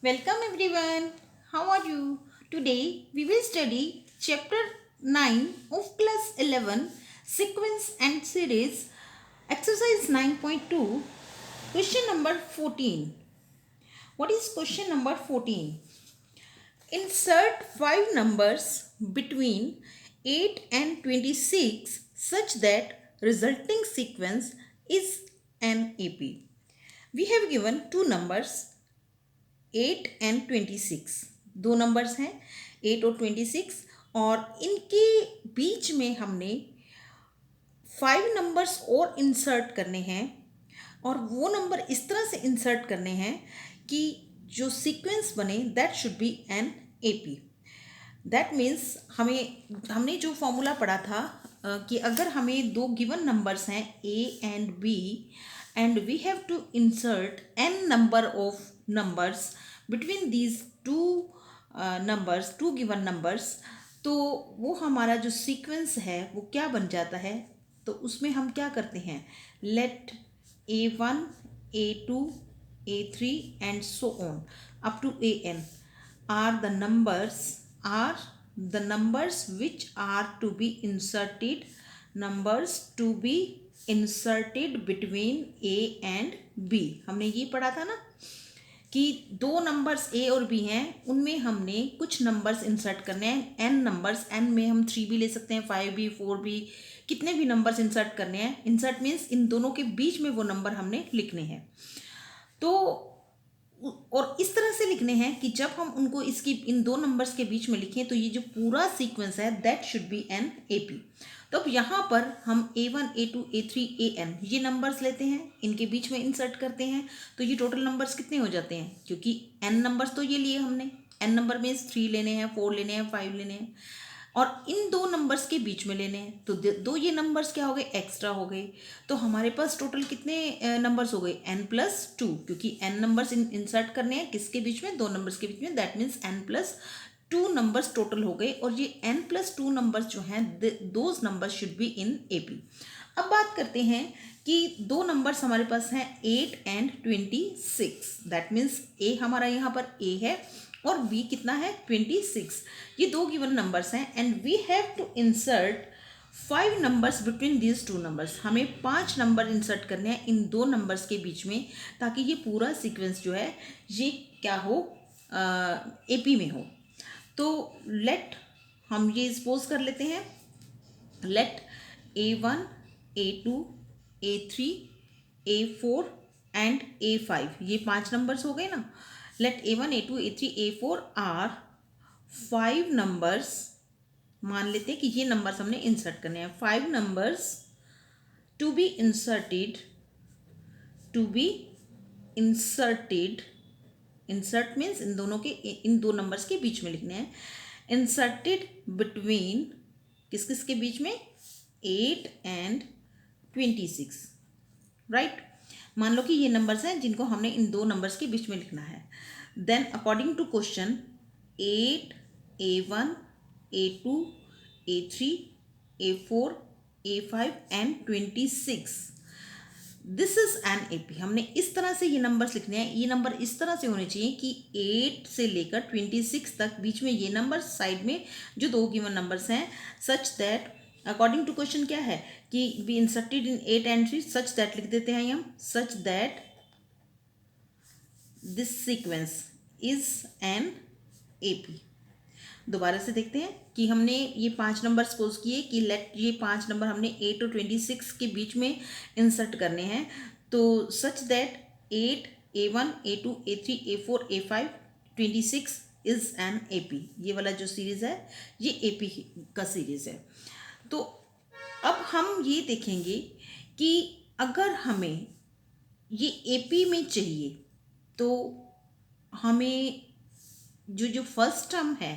Welcome everyone. How are you? Today we will study chapter 9 of class 11 sequence and series exercise 9.2 question number 14. What is question number 14? Insert 5 numbers between 8 and 26 such that resulting sequence is an AP. We have given two numbers 8 and 26, दो numbers हैं 8 और 26 और इनके बीच में हमने 5 numbers और insert करने हैं और वो नंबर इस तरह से इंसर्ट करने हैं कि जो सीक्वेंस बने that should be an AP. That means हमने जो फॉर्मूला पढ़ा था कि अगर हमें दो गिवन नंबर्स हैं A and B and we have to insert n number of numbers between these two given numbers, तो वो हमारा जो सीक्वेंस है वो क्या बन जाता है। तो उसमें हम क्या करते हैं, let A1 A2 A3 and so on up to AN are the numbers which are to be inserted between A and B। हमने ये पढ़ा था ना कि दो नंबर्स A और B हैं, उनमें हमने कुछ नंबर्स इंसर्ट करने हैं, n नंबर्स, n में हम 3 भी ले सकते हैं, 5 भी, 4 भी, कितने भी नंबर्स इंसर्ट करने हैं। इंसर्ट मीन्स इन दोनों के बीच में वो नंबर हमने लिखने हैं। तो और इस तरह से लिखने हैं कि जब हम उनको इसकी इन दो नंबर्स के बीच में लिखें तो ये जो पूरा सीक्वेंस है that should be an AP. तो अब यहाँ पर हम A1 A2 A3 AN ये नंबर्स लेते हैं, इनके बीच में इंसर्ट करते हैं, तो ये टोटल नंबर्स कितने हो जाते हैं, क्योंकि n नंबर्स तो ये लिए हमने, n नंबर मीन्स 3 लेने हैं, 4 लेने हैं, 5 लेने हैं और इन दो नंबर्स के बीच में लेने हैं। तो दो ये नंबर्स क्या हो गए, एक्स्ट्रा हो गए। तो हमारे पास टोटल कितने नंबर्स हो गए, n+2, क्योंकि n नंबर्स इंसर्ट करने हैं किसके बीच में, दो नंबर्स के बीच में, that means n+2 numbers total हो गए। और ये n+2 नंबर्स जो हैं those numbers should be in AP. अब बात करते हैं कि दो नंबर्स हमारे पास हैं 8 एंड 26, दैट मीन्स ए हमारा यहाँ पर ए है और b कितना है 26। ये दो गिवन नंबर्स हैं and we have to insert 5 numbers between these two numbers. हमें 5 नंबर इंसर्ट करने हैं इन दो नंबर्स के बीच में, ताकि ये पूरा सीक्वेंस जो है ये क्या हो, एपी में हो। तो लेट हम ये सपोज कर लेते हैं, let A1 A2 A3 A4 and A5 ये 5 नंबर्स हो गए ना। Late A1 A2 A3 A4 are 5 numbers, मान लेते हैं कि ये नंबर्स हमने इंसर्ट करने हैं, 5 numbers to be inserted, insert means इन दो नंबर्स के बीच में लिखने हैं, इंसर्टेड बिटवीन किस किस के बीच में, 8 एंड 26, राइट। मान लो कि ये नंबर्स हैं जिनको हमने इन दो नंबर्स के बीच में लिखना है। Then according to question 8 A1 A2 A3 A4 A5 and 26, this is an AP. हमने इस तरह से ये नंबर्स लिखने हैं, ये नंबर इस तरह से होने चाहिए कि 8 से लेकर 26 तक बीच में ये नंबर, साइड में जो दो गिवन नंबर्स हैं, such that according to question क्या है कि be inserted in 8 and 3, such that लिख देते हैं हम, such that this sequence is an AP. दोबारा से देखते हैं कि हमने ये 5 नंबर सपोज किए कि लेट ये 5 नंबर हमने 8 और 26 के बीच में इंसर्ट करने हैं, तो such that 8 A1 A2 A3 A4 A5 26 is an AP. ये वाला जो सीरीज़ है ये एपी का सीरीज़ है। तो अब हम ये देखेंगे कि अगर हमें ये एपी में चाहिए तो हमें जो फर्स्ट टर्म है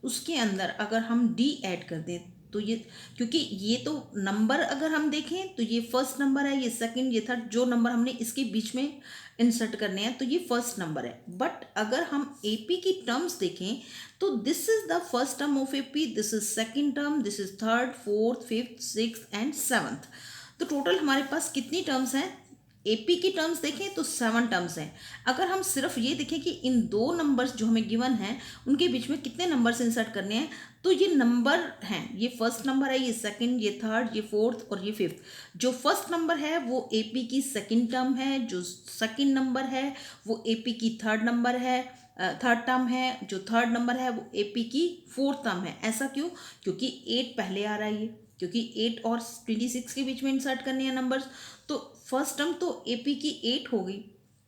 उसके अंदर अगर हम डी ऐड कर दें तो ये, क्योंकि ये तो नंबर अगर हम देखें तो ये फर्स्ट नंबर है, ये सेकंड, ये थर्ड, जो नंबर हमने इसके बीच में इंसर्ट करने हैं तो ये फर्स्ट नंबर है। बट अगर हम एपी की टर्म्स देखें तो this is the first term of AP, this is second term, this is third, fourth, fifth, sixth and seventh. तो टोटल हमारे पास कितनी टर्म्स हैं, एपी की टर्म्स देखें तो 7 टर्म्स हैं। अगर हम सिर्फ ये देखें कि इन दो नंबर्स जो हमें गिवन हैं उनके बीच में कितने नंबर्स इंसर्ट करने हैं, तो ये नंबर हैं, ये फर्स्ट नंबर है, ये सेकंड, ये थर्ड, ये फोर्थ और ये फिफ्थ। जो फर्स्ट नंबर है वो एपी की सेकंड टर्म है, जो सेकंड नंबर है वो एपी की थर्ड टर्म है, जो थर्ड नंबर है वो एपी की फोर्थ टर्म है। ऐसा क्यों? क्योंकि 8 पहले आ रहा है ये, क्योंकि 8 और 26 के बीच में इंसर्ट करने हैं नंबर्स। तो फर्स्ट टर्म तो एपी की 8 हो गई,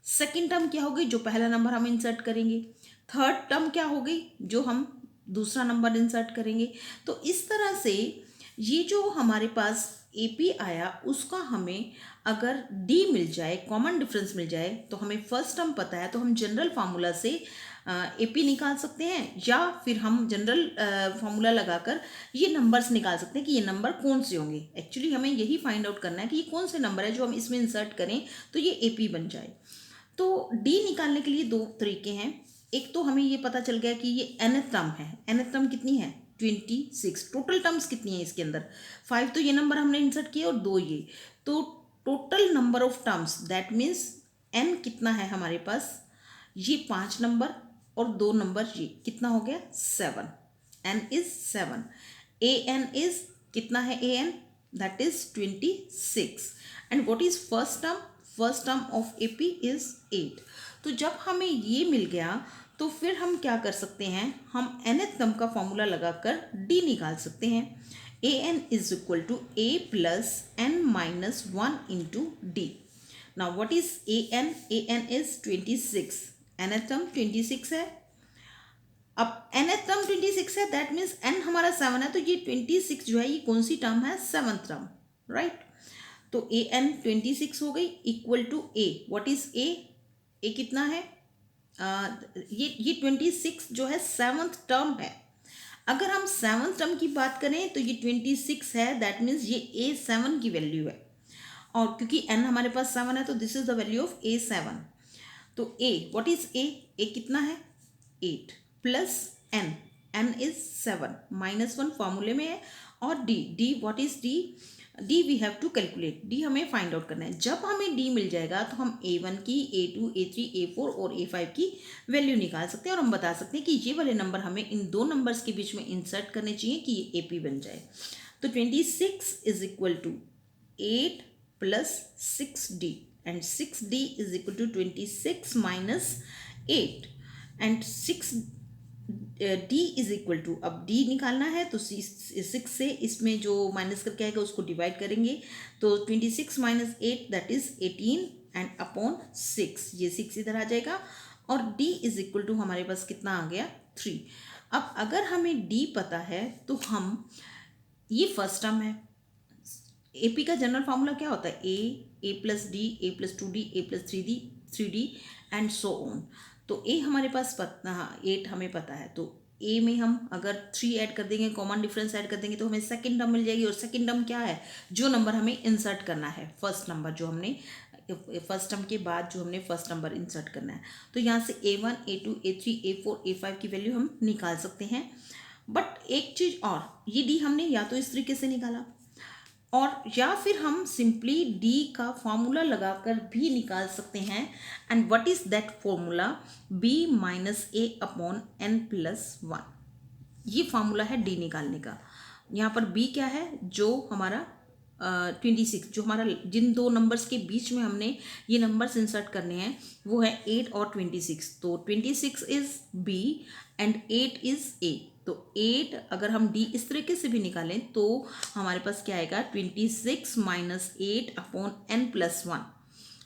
सेकंड टर्म क्या हो गई, जो पहला नंबर हम इंसर्ट करेंगे, थर्ड टर्म क्या हो गई, जो हम दूसरा नंबर इंसर्ट करेंगे। तो इस तरह से ये जो हमारे पास एपी आया उसका हमें अगर डी मिल जाए, कॉमन डिफरेंस मिल जाए, तो हमें फर्स्ट टर्म पता है तो हम जनरल फार्मूला से एपी निकाल सकते हैं, या फिर हम जनरल फार्मूला लगाकर ये नंबर्स निकाल सकते हैं कि ये नंबर कौन से होंगे। एक्चुअली हमें यही फाइंड आउट करना है कि ये कौन से नंबर है जो हम इसमें इंसर्ट करें तो ये एपी बन जाए। तो डी निकालने के लिए दो तरीके हैं। एक तो हमें ये पता चल गया कि ये nth टर्म है। nth टर्म कितनी है? 26। टोटल टर्म्स कितनी है इसके अंदर? 5 तो ये नंबर हमने इंसर्ट किए और 2 ये, तो total number of terms that means n कितना है हमारे पास, ये 5 नंबर और 2 नंबर, ये कितना हो गया? 7। n is 7। an इज कितना है? an that is 26। And what is first term? First term of AP is 8। तो जब हमें ये मिल गया तो फिर हम क्या कर सकते हैं, हम nth टर्म का फॉर्मूला लगाकर d निकाल सकते हैं। an is equal to a plus n minus 1 into d. Now what is an? an is 26, nth term 26 है। अब nth टर्म 26 है, दैट मीन्स n हमारा 7 है, तो ये 26 जो है ये कौन सी टर्म है? 7th term, right. तो an 26 हो गई equal to a। What is a कितना है? ये 26 जो है 7th टर्म है। अगर हम 7th टर्म की बात करें तो ये 26 है, दैट मीन्स ये a7 की वैल्यू है, और क्योंकि n हमारे पास 7 है तो this is the value of a7। तो a, व्हाट इज a कितना है? 8 प्लस n इज 7 माइनस 1 फॉर्मूले में है, और d what is d we have to calculate, d हमें फाइंड आउट करना है। जब हमें d मिल जाएगा तो हम a1 की, a2, a3, a4 और a5 की वैल्यू निकाल सकते हैं, और हम बता सकते हैं कि ये वाले नंबर हमें इन दो नंबर्स के बीच में इंसर्ट करने चाहिए कि ये AP बन जाए। तो 26 is equal to 8 plus 6d, and 6d is equal to 26 minus 8, and 6 d is equal to, अब d निकालना है तो 6 से इसमें जो माइनस करके आएगा उसको डिवाइड करेंगे, तो 26 minus 8 that is 18 and upon 6, ये 6 इधर आ जाएगा, और d इज इक्वल टू हमारे पास कितना आ गया? 3। अब अगर हमें d पता है तो हम, ये फर्स्ट टर्म है, AP का जनरल फार्मूला क्या होता है? a plus D, a plus 2d, a plus 3d and so on. तो a हमारे पास पता, 8 हमें पता है, तो a में हम अगर 3 ऐड कर देंगे, कॉमन डिफरेंस ऐड कर देंगे, तो हमें सेकंड टर्म मिल जाएगी, और सेकंड टर्म क्या है? जो नंबर हमें इंसर्ट करना है, फर्स्ट नंबर जो हमने फर्स्ट टर्म के बाद जो हमने फर्स्ट नंबर इंसर्ट करना है। तो यहाँ से a1, a2, a3, a4, a5 की वैल्यू हम निकाल सकते हैं। बट एक चीज़ और, ये d हमने या तो इस तरीके से निकाला, और या फिर हम सिंपली d का फॉर्मूला लगाकर भी निकाल सकते हैं। And what is that formula? b minus a upon n plus 1। ये फॉर्मूला है d निकालने का। यहाँ पर b क्या है? जो हमारा 26, जो हमारा जिन दो नंबर्स के बीच में हमने ये नंबर्स इंसर्ट करने हैं वो है 8 और 26। तो 26 is b and 8 is a। तो 8 अगर हम d इस तरीके से भी निकालें तो हमारे पास क्या आएगा? 26 माइनस 8 अपॉन n प्लस 1।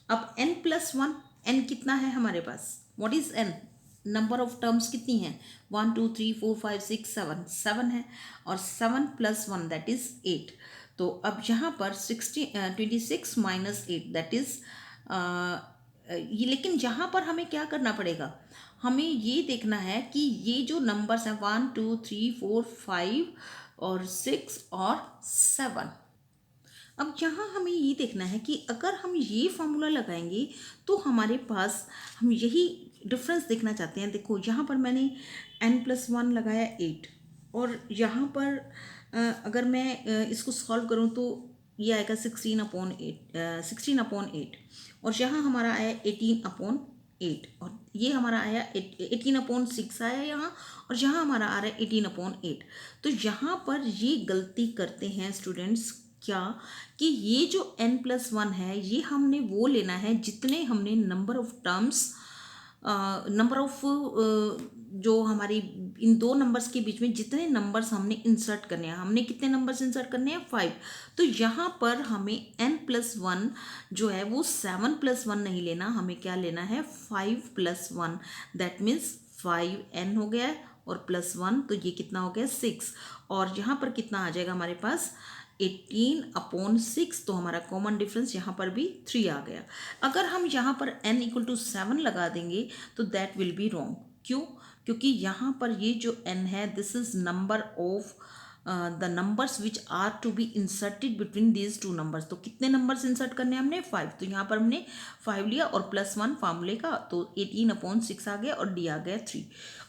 अब n प्लस 1, n कितना है हमारे पास? What is n? Number of terms कितनी है? 1 2 3 4 5 6 7, 7 है, और 7 प्लस 1 दैट इज 8। तो अब यहाँ पर 26 माइनस 8 दैट इज ये, लेकिन यहाँ पर हमें क्या करना पड़ेगा? हमें ये देखना है कि ये जो नंबर्स हैं 1 2 3 4 5 और 6 और 7, अब यहाँ हमें ये देखना है कि अगर हम ये फॉर्मूला लगाएंगे तो हमारे पास, हम यही डिफरेंस देखना चाहते हैं। देखो यहाँ पर मैंने n प्लस 1 लगाया 8, और यहाँ पर अगर मैं इसको सॉल्व करूँ तो ये आएगा 16/8 और यहाँ हमारा आया 18/8 और ये हमारा आया 18/6 आया यहाँ और यहाँ हमारा आ रहा है 18/8। तो यहाँ पर ये गलती करते हैं स्टूडेंट्स क्या कि ये जो n+1 है ये हमने वो लेना है जितने हमने number of terms number of जो हमारी इन दो नंबर्स के बीच में जितने नंबर्स हमने इंसर्ट करने हैं, हमने कितने नंबर्स इंसर्ट करने हैं 5। तो यहाँ पर हमें n+1 जो है वो 7+1 नहीं लेना, हमें क्या लेना है 5+1। दैट मीन्स 5n हो गया है और +1 तो ये कितना हो गया 6 और यहाँ पर कितना आ जाएगा हमारे पास 18/6। तो हमारा कॉमन डिफरेंस यहाँ पर भी 3 आ गया। अगर हम यहाँ पर n=7 लगा देंगे तो दैट विल बी रॉन्ग। क्यों? क्योंकि यहाँ पर ये जो n है this is number of the numbers which are to be inserted between these two numbers. तो कितने नंबर्स इंसर्ट करने हैं हमने 5। तो यहाँ पर हमने 5 लिया और +1 फार्मूले का तो 18/6 आ गया और d आ गया 3।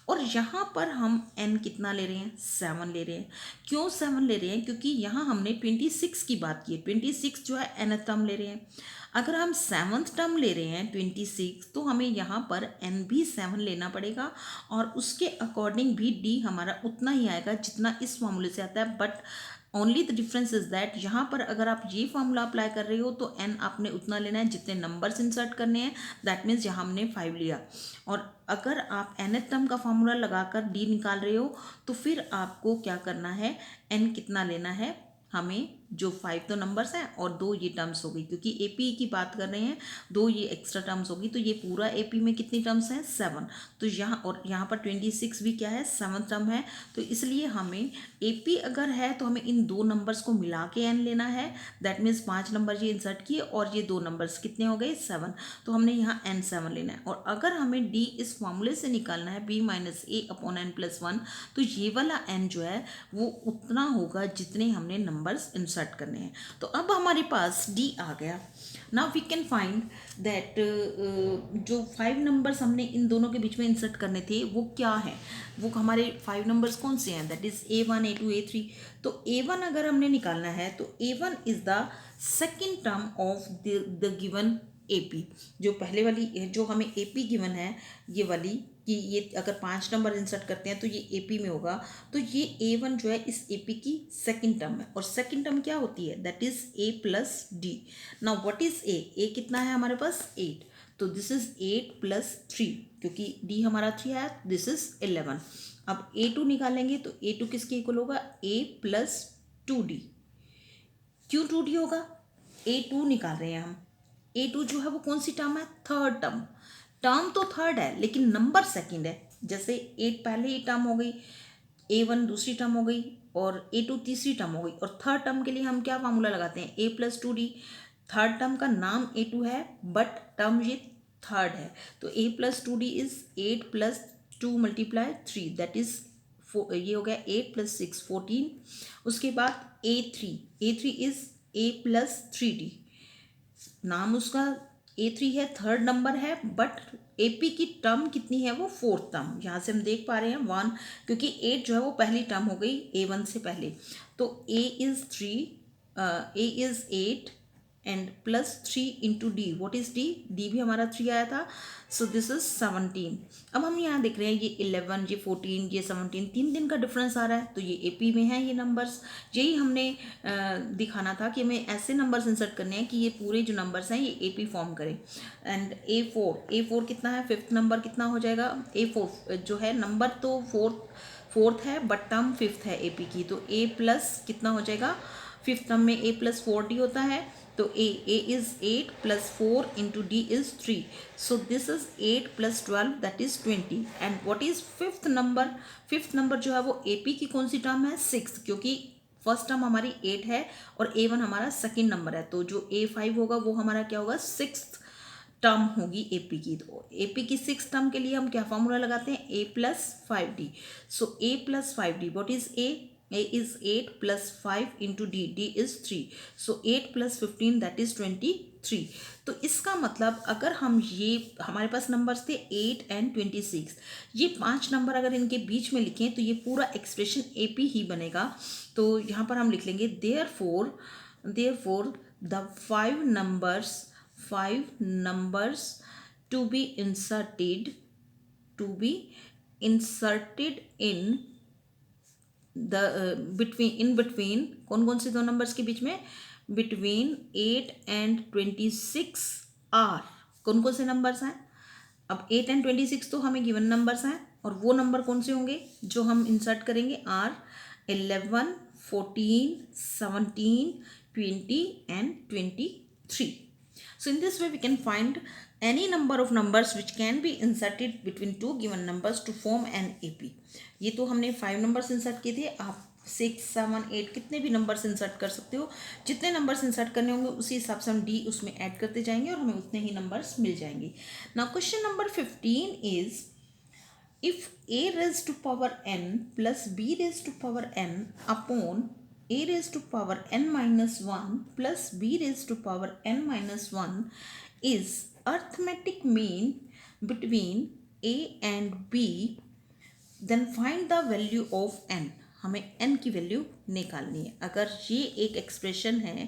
और यहाँ पर हम n कितना ले रहे हैं 7 ले रहे हैं। क्यों 7 ले रहे हैं? क्योंकि यहाँ हमने 26 की बात की है, 26 जो है nth टर्म ले रहे हैं। अगर हम 7th टर्म ले रहे हैं 26 तो हमें यहाँ पर n भी 7 लेना पड़ेगा और उसके अकॉर्डिंग भी d हमारा उतना ही आएगा जितना इस फॉर्मूले से आता है। But only the difference is that यहाँ पर अगर आप ये फॉर्मूला अप्लाई कर रहे हो तो n आपने उतना लेना है जितने नंबर्स इंसर्ट करने हैं। दैट मीन्स यहाँ हमने 5 लिया और अगर आप nth टर्म का फॉर्मूला लगाकर d निकाल रहे हो तो फिर आपको क्या करना है n कितना लेना है, हमें जो 5 तो नंबर्स हैं और 2 ये टर्म्स हो गई, क्योंकि एपी की बात कर रहे हैं 2 ये एक्स्ट्रा टर्म्स होगी। तो ये पूरा एपी में कितनी टर्म्स हैं 7। तो यहाँ और यहाँ पर 26 भी क्या है 7th टर्म है। तो इसलिए हमें एपी अगर है तो हमें इन दो नंबर्स को मिला के एन लेना है। दैट मीन्स 5 नंबर ये इंसर्ट किए और ये 2 नंबर्स कितने हो गए 7। तो हमने यहाँ n7 लेना है और अगर हमें डी इस फॉर्मूले से निकालना है b-a/n+1 तो ये वाला n जो है वो उतना होगा जितने हमने नंबर्स इंसर्ट करने हैं। तो अब हमारे पास d आ गया। Now we can find that जो 5 नंबर्स हमने इन दोनों के बीच में इंसर्ट करने थे वो क्या है, वो हमारे 5 नंबर्स कौन से हैं, that is a1 a2 a3। तो a1 अगर हमने निकालना है तो a1 is the second term of the given AP। जो पहले वाली जो हमें AP गिवन है ये वाली कि ये अगर 5 नंबर इंसर्ट करते हैं तो ये AP में होगा। तो ये A1 जो है इस AP की सेकंड टर्म है और सेकंड टर्म क्या होती है that is A+D। Now what is A कितना है हमारे पास 8। तो दिस इज 8+3 क्योंकि D हमारा 3 आया, दिस इज 11। अब A2 निकालेंगे तो A2 किसके इक्वल होगा A+2D। क्यों 2D होगा, A2 निकाल रहे हैं हम। A2 जो है वो कौन सी टर्म है, थर्ड टर्म। टर्म तो थर्ड है लेकिन नंबर सेकंड है। जैसे 8 पहले ही टर्म हो गई, A1 दूसरी टर्म हो गई और A2 तीसरी टर्म हो गई। और थर्ड टर्म के लिए हम क्या फार्मूला लगाते हैं A+2D। थर्ड टर्म का नाम A2 है बट टर्म ये थर्ड है। तो A+2D इज 8+2 × 3 दैट इज ये हो गया 8+6 14। उसके बाद A3 इज A+3D। नाम उसका A3 है, थर्ड नंबर है बट AP की टर्म कितनी है वो फोर्थ टर्म। यहाँ से हम देख पा रहे हैं 1 क्योंकि 8 जो है वो पहली टर्म हो गई A1 से पहले। तो A is 8 and +3 × D। What is D भी हमारा 3 आया था। सो दिस इज 17। अब हम यहाँ देख रहे हैं ये 11 ये 14 ये 17 3 दिन का डिफरेंस आ रहा है। तो ये AP में है ये नंबर्स। यही हमने दिखाना था कि हमें ऐसे नंबर्स इंसर्ट करने हैं कि ये पूरे जो नंबर्स हैं ये AP फॉर्म करें। एंड A4 कितना है, फिफ्थ नंबर कितना हो जाएगा A4 जो है नंबर तो फोर्थ है बट टर्म फिफ्थ है AP की। तो A+ कितना हो जाएगा, फिफ्थ टर्म में A+4D होता है। तो A is 8 + 4 × D is 3. So this is 8 + 12 that is 20. And what is fifth number? Fifth number जो है वो AP की कौन सी टर्म है 6, क्योंकि फर्स्ट टर्म हमारी 8 है और A1 हमारा सेकेंड नंबर है। तो जो A5 होगा वो हमारा क्या होगा सिक्स्थ टर्म होगी AP की। तो AP की सिक्स टर्म के लिए हम क्या फॉर्मूला लगाते हैं A+5D। So A+5D what is A is 8 + 5 × D is 3. So 8 + 15 that is 23. तो इसका मतलब अगर हम ये हमारे पास नंबर्स थे 8 and 26, ये 5 नंबर अगर इनके बीच में लिखें तो ये पूरा एक्सप्रेशन AP ही बनेगा। तो यहाँ पर हम लिख लेंगे therefore therefore the five numbers to be inserted in the between कौन कौन से दो नंबर्स के बीच में, बिटवीन 8 and 26 आर, कौन कौन से नंबर्स हैं। अब 8 and 26 तो हमें गिवन नंबर्स हैं, और वो नंबर कौन से होंगे जो हम इंसर्ट करेंगे, are 11, 14, 17, 20 and 23. So in this way we can find any number of numbers which can be inserted between two given numbers to form an AP. ये तो हमने 5 नंबर्स इंसर्ट किए थे, आप 6, 7, 8 कितने भी नंबर्स इंसर्ट कर सकते हो। जितने नंबर्स इंसर्ट करने होंगे उसी हिसाब से हम डी उसमें ऐड करते जाएंगे और हमें उतने ही नंबर्स मिल जाएंगे। Now question number 15 is if a raised to power n plus b raised to power n upon a raised to power n minus 1 plus b raised to power n minus 1 is arithmetic mean between a and b, then find the value of n. हमें n की value निकालनी है। अगर ये एक expression है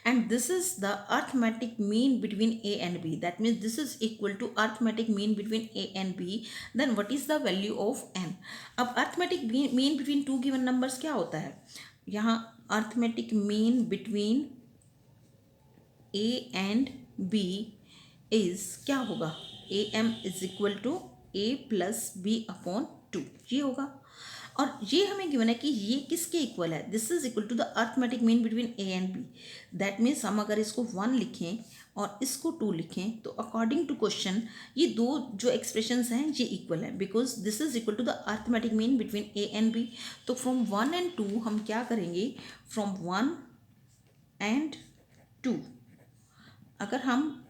and this is the arithmetic mean between a and b, that means this is equal to arithmetic mean between a and b, then what is the value of n। अब arithmetic mean between two given numbers क्या होता है, यहाँ arithmetic mean between a and b is क्या होगा, am is equal to a plus b upon 2, ये होगा। और ये हमें गिवन है कि ये किसके इक्वल है, this is equal to the arithmetic mean between a and b। That means हम अगर इसको 1 लिखें और इसको 2 लिखें तो अकॉर्डिंग टू क्वेश्चन ये दो जो एक्सप्रेशंस हैं ये इक्वल है, because this is equal to the arithmetic mean between a and b। तो फ्रॉम 1 and 2 हम क्या करेंगे, फ्रॉम 1 and 2 अगर हम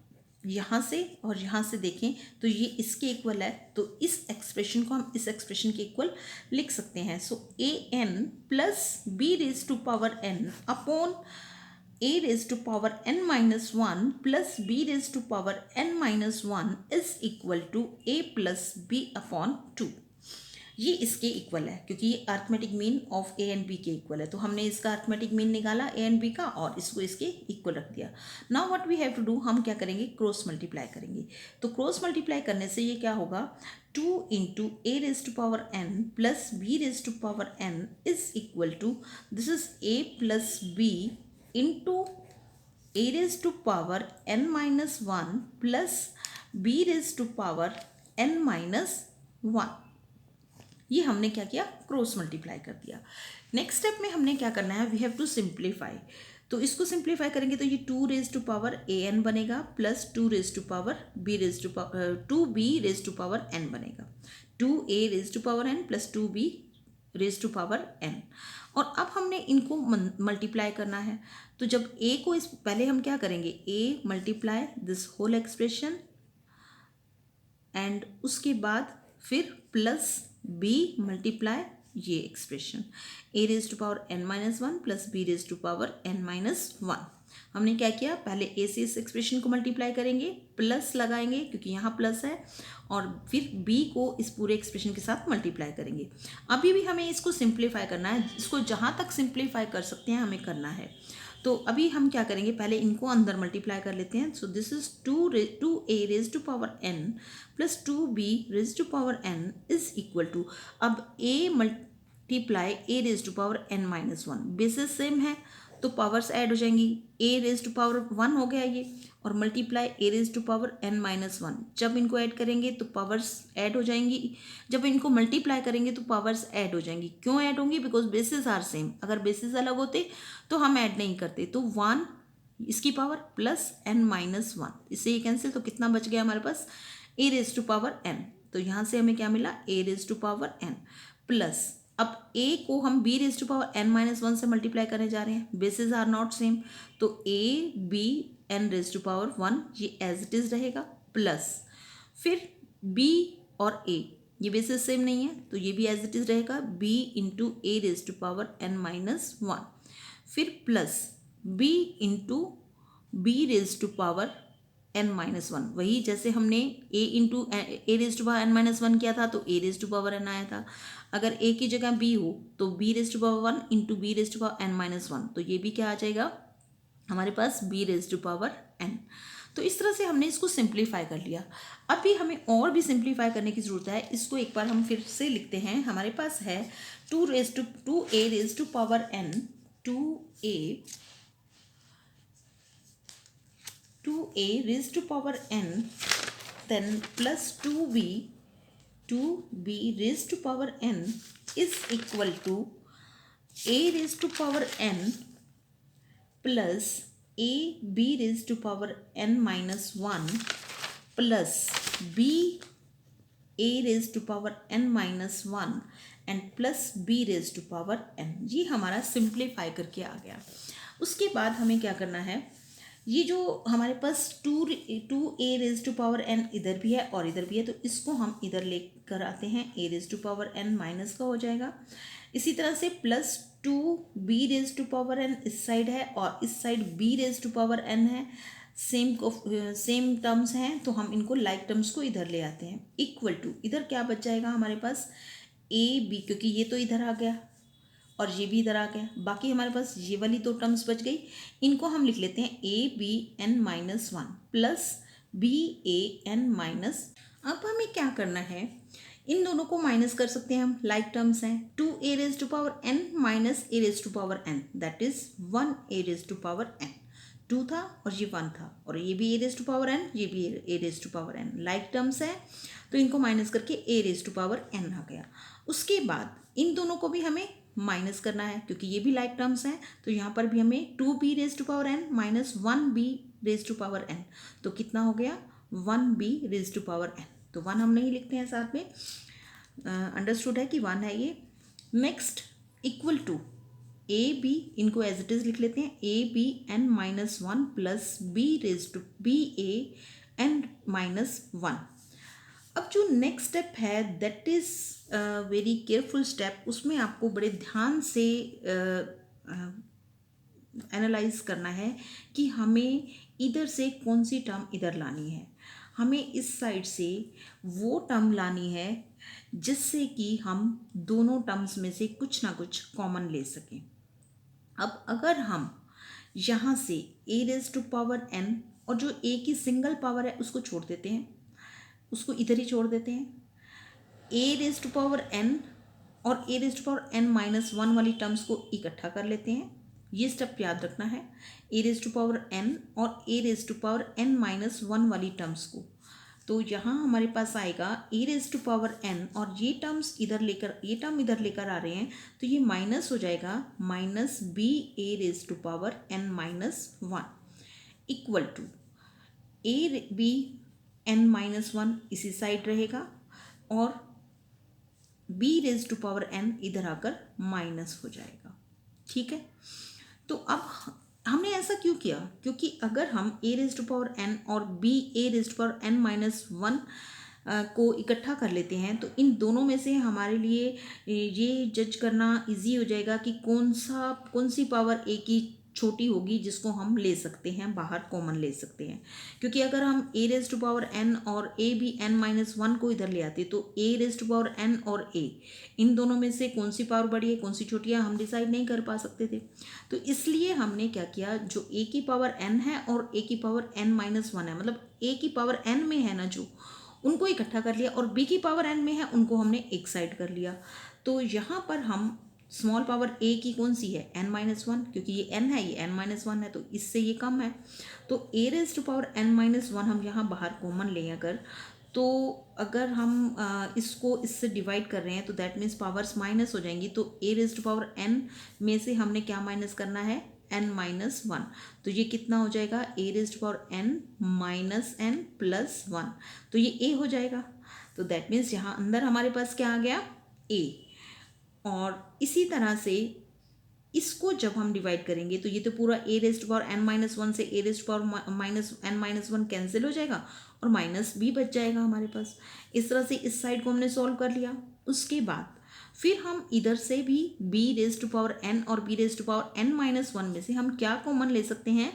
यहाँ से और यहाँ से देखें तो ये इसके इक्वल है, तो इस एक्सप्रेशन को हम इस एक्सप्रेशन के इक्वल लिख सकते हैं। So a n plus B raise to power n upon a raise to power n minus 1 plus B raise to power n minus 1 is equal to a plus b upon 2। ये इसके इक्वल है क्योंकि ये arithmetic mean of a and b के इक्वल है, तो हमने इसका अर्थमेटिक मीन निकाला ए एंड बी का और इसको इसके इक्वल रख दिया। Now what we have to do, हम क्या करेंगे, क्रॉस मल्टीप्लाई करेंगे। तो क्रॉस मल्टीप्लाई करने से ये क्या होगा, 2 into a raise to power n plus B raise to power n is equal to, this is a plus b into a raise to power n minus 1 plus B raise to power n minus 1। ये हमने क्या किया, cross multiply कर दिया। Next step में हमने क्या करना है, वी हैव टू सिंप्लीफाई। तो इसको सिंप्लीफाई करेंगे तो ये 2 raise to power a n बनेगा plus 2 raise to power b raise to power 2 b raise to power n बनेगा, 2 a raise to power n plus 2 b raise to power n. और अब हमने इनको मल्टीप्लाई करना है, तो जब ए को इस पहले हम क्या करेंगे, a multiply this whole expression and उसके बाद फिर प्लस बी मल्टीप्लाई ये expression, a raise to power n minus 1 plus B raise to power n minus 1। हमने क्या किया, पहले ए से इस एक्सप्रेशन को मल्टीप्लाई करेंगे, प्लस लगाएंगे क्योंकि यहाँ प्लस है, और फिर बी को इस पूरे एक्सप्रेशन के साथ मल्टीप्लाई करेंगे। अभी भी हमें इसको सिंप्लीफाई करना है, इसको जहाँ तक सिंप्लीफाई कर सकते हैं हमें करना है। तो अभी हम क्या करेंगे, पहले इनको अंदर मल्टीप्लाई कर लेते हैं। So this is 2 a raise to power n plus 2 b raise to power n is equal to, अब a multiply a raise to power n minus 1, basis same है तो पावर्स ऐड हो जाएंगी, ए रेज टू पावर 1 हो गया ये, और multiply a raise to power n minus 1। जब इनको ऐड करेंगे तो पावर्स ऐड हो जाएंगी, जब इनको मल्टीप्लाई करेंगे तो पावर्स ऐड हो जाएंगी। क्यों ऐड होंगी, बिकॉज बेसिस आर सेम, अगर बेसिस अलग होते तो हम ऐड नहीं करते। तो 1 इसकी पावर प्लस एन माइनस 1, इससे ये कैंसिल, तो कितना बच गया हमारे पास, a raise to power n. तो यहाँ से हमें क्या मिला, a raise to power n plus, अब a को हम b raise to power n minus 1 से मल्टीप्लाई करने जा रहे हैं, बेसिस आर नॉट सेम, तो a b n raise to power 1 ये एज इट इज रहेगा, प्लस फिर b और a ये बेसिस सेम नहीं है तो ये भी एज इट इज रहेगा, b into a raise to power n minus 1, फिर plus b into b raise to power n minus 1। वही जैसे हमने a into a raise to power n minus 1 किया था तो a raise to power n आया था, अगर a की जगह b हो तो b raise to power 1 into b raise to power n minus 1, तो ये भी क्या आ जाएगा, हमारे पास b raise to power n। तो इस तरह से हमने इसको सिंप्लीफाई कर लिया। अभी हमें और भी सिंप्लीफाई करने की ज़रूरत है। इसको एक बार हम फिर से लिखते हैं। हमारे पास है 2a raise to power n, 2a raise to power n, then plus 2b raised to power n is equal to a raised to power n plus ab raised to power n minus 1 plus b a raised to power n minus 1 and plus b raise to power n। ये हमारा simplify करके आ गया। उसके बाद हमें क्या करना है, ये जो हमारे पास 2a raise to power n इधर भी है और इधर भी है, तो इसको हम इधर लेकर आते हैं। a raise to power n minus का हो जाएगा। इसी तरह से plus 2b raise to power n इस साइड है और इस side b raise to power n है। सेम टर्म्स हैं तो हम इनको लाइक टर्म्स को इधर ले आते हैं। इक्वल टू इधर क्या बच जाएगा हमारे पास a b, क्योंकि ये तो इधर आ गया और ये भी इधर आ गया। बाकी हमारे पास ये वाली दो टर्म्स बच गई। इनको हम लिख लेते हैं a b n minus 1 plus b a n minus. अब हमें क्या करना है, इन दोनों को माइनस कर सकते हैं हम, लाइक टर्म्स हैं। 2a raise to power n minus a raise to power n, that is 1a raise to power n। 2 था और ये 1 था और ये भी a raise to power n, ये भी a raise to power n, like terms है तो इनको माइनस करके a raise to power n आ गया। उसके बाद इन दोनों को भी हमें माइनस करना है क्योंकि ये भी लाइक टर्म्स हैं, तो यहाँ पर भी हमें 2b raise to power n minus 1b raise to power n, तो कितना हो गया 1b raise to power n। तो 1 हम नहीं लिखते हैं साथ में, अंडरस्टूड है कि 1 है ये। Next equal to A B, इनको एज इट इज़ लिख लेते हैं। A B N minus 1 plus B raise to B A N minus 1। अब जो नेक्स्ट स्टेप है that is very careful step, उसमें आपको बड़े ध्यान से एनालाइज करना है कि हमें इधर से कौन सी टर्म इधर लानी है। हमें इस साइड से वो टर्म लानी है जिससे कि हम दोनों टर्म्स में से कुछ ना कुछ कॉमन ले सकें। अब अगर हम यहाँ से a raise to power n और जो a की सिंगल पावर है उसको छोड़ देते हैं, उसको इधर ही छोड़ देते हैं, a raise to power n और a raise to power n minus 1 वाली टर्म्स को इकट्ठा कर लेते हैं। ये स्टेप याद रखना है, a raise to power n और a raise to power n minus 1 वाली टर्म्स को। तो यहाँ हमारे पास आएगा a raise to power n और ये टर्म इधर लेकर आ रहे हैं, तो ये माइनस हो जाएगा minus b a raise to power n minus 1 equal to a b n minus 1 इसी साइड रहेगा और b raise to power n इधर आकर माइनस हो जाएगा। ठीक है, तो अब हमने ऐसा क्यों किया, क्योंकि अगर हम a raise to power n और b a raise to power n minus 1 को इकट्ठा कर लेते हैं तो इन दोनों में से हमारे लिए ये जज करना इजी हो जाएगा कि कौन सी पावर a की छोटी होगी जिसको हम ले सकते हैं, बाहर कॉमन ले सकते हैं। क्योंकि अगर हम a raise to power n और a भी n माइनस 1 को इधर ले आते तो a raise to power n और a, इन दोनों में से कौन सी पावर बड़ी है कौन सी छोटी है हम डिसाइड नहीं कर पा सकते थे। तो इसलिए हमने क्या किया, जो a की पावर n है और a की पावर n माइनस 1 है, मतलब a की पावर n में है ना जो, उनको इकट्ठा कर लिया और b की पावर n में है उनको हमने एक साइड कर लिया। तो यहाँ पर हम स्मॉल पावर a की कौन सी है n माइनस 1, क्योंकि ये n है ये n माइनस 1 है तो इससे ये कम है, तो a raise to power n minus 1 हम यहाँ बाहर कॉमन लें अगर, तो अगर हम इसको इससे डिवाइड कर रहे हैं तो दैट मीन्स पावर्स माइनस हो जाएंगी। तो a raise to power n में से हमने क्या माइनस करना है n माइनस 1, तो ये कितना हो जाएगा a raise to power n minus n plus 1, तो ये a हो जाएगा। तो दैट मीन्स यहाँ अंदर हमारे पास क्या आ गया a। और इसी तरह से इसको जब हम डिवाइड करेंगे तो ये तो पूरा a raise to power n minus 1 से a raise to power minus n minus 1 cancel हो जाएगा और माइनस b बच जाएगा हमारे पास। इस तरह से इस साइड को हमने सॉल्व कर लिया। उसके बाद फिर हम इधर से भी b raise to power n और b raise to power n minus 1 में से हम क्या कॉमन ले सकते हैं,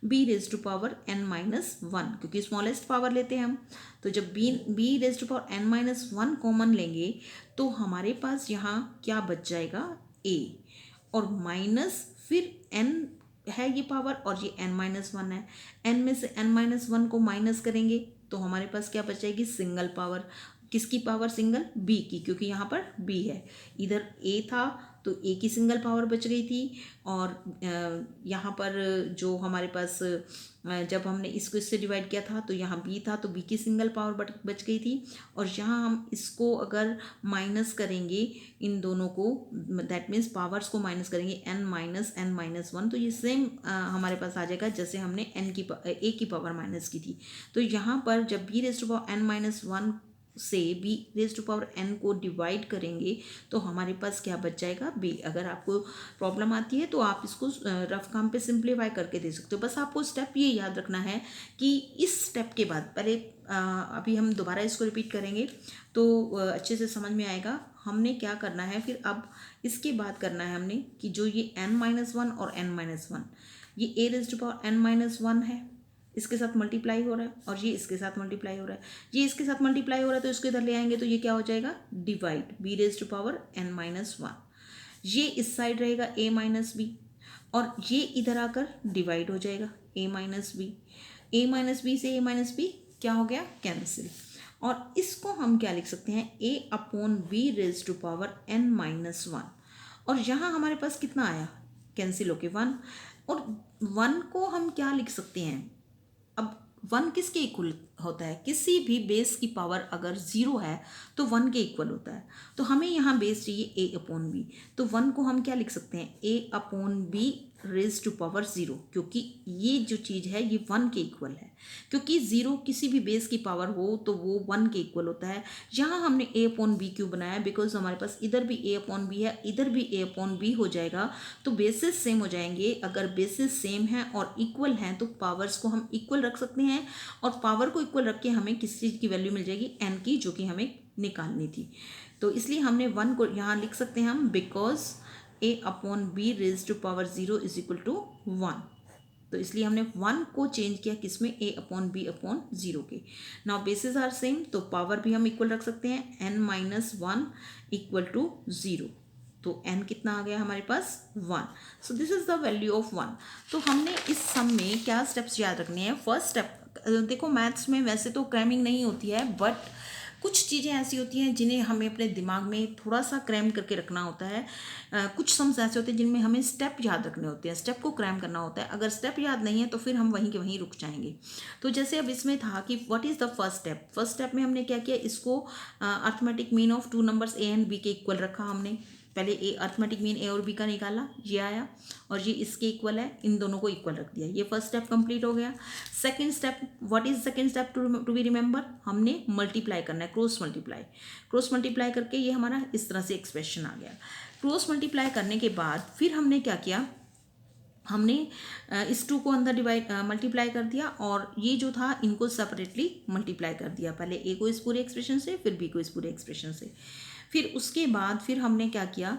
b raise to power n minus 1, क्योंकि स्मॉलेस्ट पावर लेते हैं हम। तो जब b raise to power n minus 1 common लेंगे तो हमारे पास यहाँ क्या बच जाएगा a और माइनस फिर n है ये पावर और ये n-1 है। n में से n-1 को माइनस करेंगे तो हमारे पास क्या बचेगी, सिंगल पावर। किसकी पावर, सिंगल, b की, क्योंकि यहाँ पर b है। इधर a था तो a की सिंगल पावर बच गई थी, और यहाँ पर जो हमारे पास जब हमने इसको इससे डिवाइड किया था तो यहाँ b था तो b की सिंगल पावर बच गई थी। और यहाँ हम इसको अगर माइनस करेंगे इन दोनों को, दैट मीन्स पावर्स को माइनस करेंगे n-1, तो ये सेम हमारे पास आ जाएगा जैसे हमने a की पावर माइनस की थी। तो यहाँ पर जब b raise to power n-1 से b raise to power n को डिवाइड करेंगे तो हमारे पास क्या बच जाएगा, b। अगर आपको प्रॉब्लम आती है तो आप इसको रफ काम पे सिंप्लीफाई करके दे सकते हो। बस आपको स्टेप ये याद रखना है कि इस स्टेप के बाद पहले अभी हम दोबारा इसको रिपीट करेंगे तो अच्छे से समझ में आएगा हमने क्या करना है। फिर अब इसके बाद करना है हमने कि जो ये n-1 और n-1, ये a raise to power n-1 है, इसके साथ मल्टीप्लाई हो रहा है, और ये इसके साथ मल्टीप्लाई हो रहा है, ये इसके साथ मल्टीप्लाई हो रहा है तो इसको इधर ले आएंगे तो ये क्या हो जाएगा, divide b raise to power n-1। ये इस साइड रहेगा a माइनस बी, और ये इधर आकर डिवाइड हो जाएगा a minus B. a minus B से a माइनस बी क्या हो गया, कैंसिल। और इसको हम क्या लिख सकते हैं, a upon b raise to power n-1। और यहाँ हमारे पास कितना आया, कैंसिल होके 1, और 1 को हम क्या लिख सकते हैं, अब 1 किसके इक्वल होता है, किसी भी बेस की पावर अगर 0 है तो 1 के इक्वल होता है। तो हमें यहाँ बेस चाहिए a अपॉन बी, तो 1 को हम क्या लिख सकते हैं, a upon B raise to power 0, क्योंकि ये जो चीज़ है ये 1 के इक्वल है, क्योंकि 0 किसी भी बेस की पावर हो तो वो 1 के इक्वल होता है। यहाँ हमने a अपॉन बी क्यों बनाया, बिकॉज हमारे पास इधर भी a अपॉन बी है, इधर भी a अपॉन बी हो जाएगा, तो बेसिस सेम हो जाएंगे। अगर बेसिस सेम है और इक्वल हैं तो पावर्स को हम इक्वल रख सकते हैं, और पावर को इक्वल रख के हमें किस चीज़ की वैल्यू मिल जाएगी, n की, जो कि हमें निकालनी थी। तो इसलिए हमने 1 को यहाँ लिख सकते हैं हम, because a upon B raise to power 0 is equal to 1। तो इसलिए हमने 1 को चेंज किया किसमें, a अपॉन बी अपॉन 0 के। नाउ बेसिस आर सेम तो पावर भी हम इक्वल रख सकते हैं, n-1 इक्वल टू 0। तो n कितना आ गया हमारे पास, 1। सो this is the value of 1। तो हमने इस सम में क्या स्टेप्स याद रखने हैं। फर्स्ट स्टेप, देखो मैथ्स में वैसे तो क्रैमिंग नहीं होती है, बट कुछ चीज़ें ऐसी होती हैं जिन्हें हमें अपने दिमाग में थोड़ा सा क्रैम करके रखना होता है। कुछ सम्स ऐसे होते हैं जिनमें हमें स्टेप याद रखने होते हैं, स्टेप को क्रैम करना होता है। अगर स्टेप याद नहीं है तो फिर हम वहीं के वहीं रुक जाएंगे। तो जैसे अब इसमें था कि what is the first step. First step में हमने क्या किया, इसको arithmetic mean of 2 numbers a and b के इक्वल रखा हमने। पहले अर्थमेटिक मीन a और b का निकाला, ये आया, और ये इसके इक्वल है, इन दोनों को इक्वल रख दिया। ये फर्स्ट स्टेप कंप्लीट हो गया। Second step, what is second step to be remember, हमने मल्टीप्लाई करना है, क्रॉस मल्टीप्लाई करके ये हमारा इस तरह से एक्सप्रेशन आ गया। क्रॉस मल्टीप्लाई करने के बाद फिर हमने क्या किया, हमने इस 2 को अंदर मल्टीप्लाई कर दिया, और ये जो था इनको सेपरेटली मल्टीप्लाई कर दिया। पहले a को इस पूरे एक्सप्रेशन से, फिर b को इस पूरे एक्सप्रेशन से। फिर उसके बाद फिर हमने क्या किया